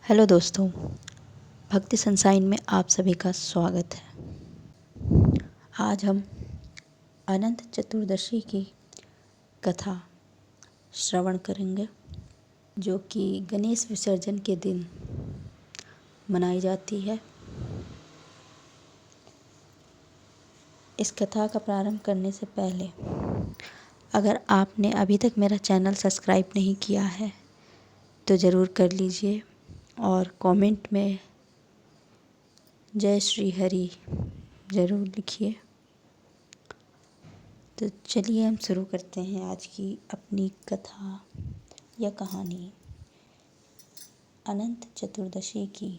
Hello दोस्तों, भक्ति sunshine में आप सभी का स्वागत है। आज हम अनंत चतुर्दशी की कथा श्रवण करेंगे, जो कि गणेश विसर्जन के दिन मनाई जाती है। इस कथा का प्रारंभ करने से पहले अगर आपने अभी तक मेरा चैनल सब्सक्राइब नहीं किया है तो ज़रूर कर लीजिए और कमेंट में जय श्री हरि ज़रूर लिखिए। तो चलिए हम शुरू करते हैं आज की अपनी कथा या कहानी, अनंत चतुर्दशी की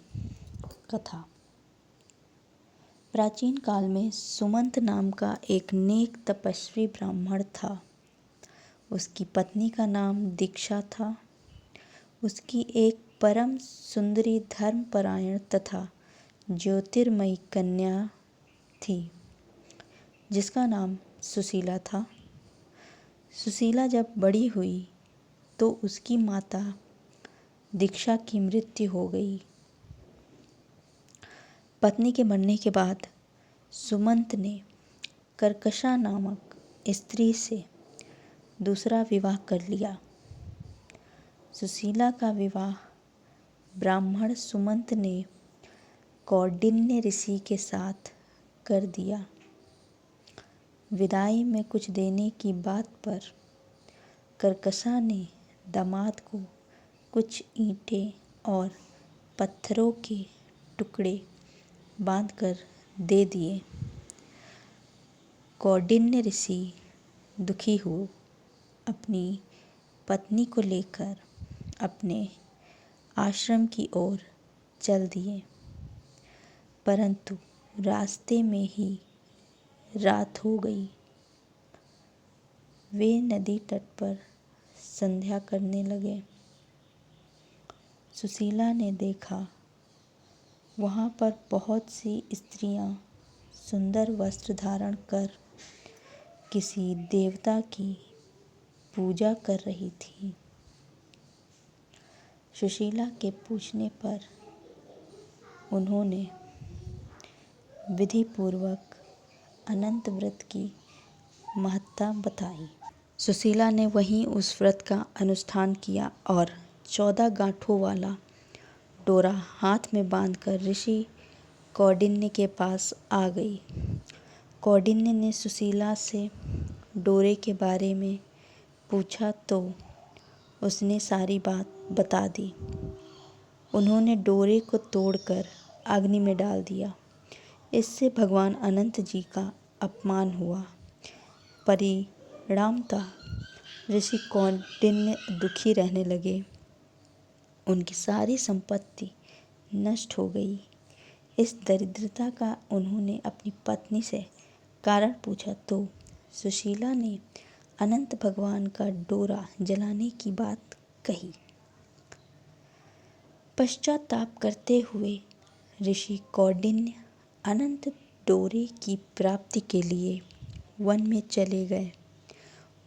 कथा। प्राचीन काल में सुमंत नाम का एक नेक तपस्वी ब्राह्मण था। उसकी पत्नी का नाम दीक्षा था। उसकी एक परम सुंदरी, धर्मपरायण तथा ज्योतिर्मयी कन्या थी, जिसका नाम सुशीला था। सुशीला जब बड़ी हुई तो उसकी माता दीक्षा की मृत्यु हो गई। पत्नी के मरने के बाद सुमंत ने कर्कशा नामक स्त्री से दूसरा विवाह कर लिया। सुशीला का विवाह ब्राह्मण सुमंत ने कौंडिन्य ऋषि के साथ कर दिया। विदाई में कुछ देने की बात पर कर्कशा ने दामाद को कुछ ईंटें और पत्थरों के टुकड़े बांधकर दे दिए। कौंडिन्य ऋषि दुखी हुए अपनी पत्नी को लेकर अपने आश्रम की ओर चल दिए, परंतु रास्ते में ही रात हो गई। वे नदी तट पर संध्या करने लगे। सुशीला ने देखा वहाँ पर बहुत सी स्त्रियाँ सुंदर वस्त्र धारण कर किसी देवता की पूजा कर रही थी। सुशीला के पूछने पर उन्होंने विधि पूर्वक अनंत व्रत की महत्ता बताई। सुशीला ने वहीं उस व्रत का अनुष्ठान किया और 14 गांठों वाला डोरा हाथ में बांधकर ऋषि कौंडिन्य के पास आ गई। कौंडिन्य ने सुशीला से डोरे के बारे में पूछा तो उसने सारी बात बता दी। उन्होंने डोरे को तोड़कर अग्नि में डाल दिया। इससे भगवान अनंत जी का अपमान हुआ। परिणामतः ऋषि कौंडिन्य दुखी रहने लगे। उनकी सारी संपत्ति नष्ट हो गई। इस दरिद्रता का उन्होंने अपनी पत्नी से कारण पूछा तो सुशीला ने अनंत भगवान का डोरा जलाने की बात कही। पश्चाताप करते हुए ऋषि कौंडिन्य अनंत डोरे की प्राप्ति के लिए वन में चले गए।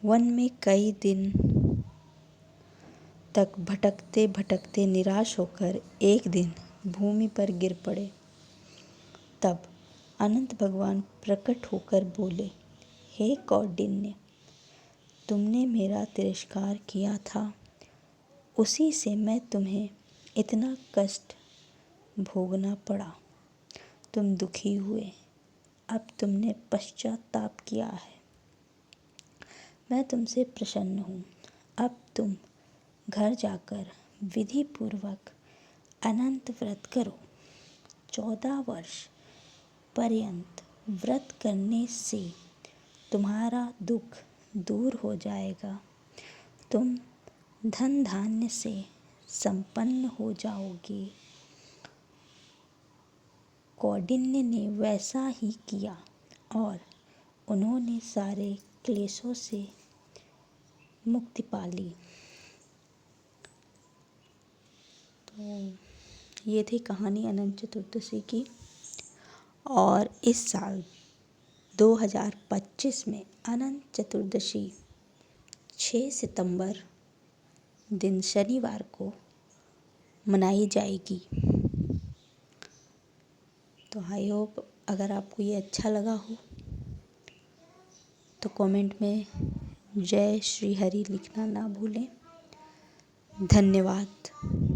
वन में कई दिन तक भटकते भटकते निराश होकर एक दिन भूमि पर गिर पड़े। तब अनंत भगवान प्रकट होकर बोले, हे कौंडिन्य, तुमने मेरा तिरस्कार किया था, उसी से मैं तुम्हें इतना कष्ट भोगना पड़ा। तुम दुखी हुए, अब तुमने पश्चाताप किया है। मैं तुमसे प्रसन्न हूँ। अब तुम घर जाकर विधि पूर्वक अनंत व्रत करो। 14 वर्ष पर्यंत व्रत करने से तुम्हारा दुख दूर हो जाएगा। तुम धन धान्य से संपन्न हो जाओगे। कौंडिन्य ने वैसा ही किया और उन्होंने सारे क्लेशों से मुक्ति पा ली। तो ये थी कहानी अनंत चतुर्दशी की। और इस साल 2025 में अनंत चतुर्दशी 6 सितंबर दिन शनिवार को मनाई जाएगी। तो आई होप अगर आपको ये अच्छा लगा हो तो कमेंट में जय श्री हरि लिखना ना भूलें। धन्यवाद।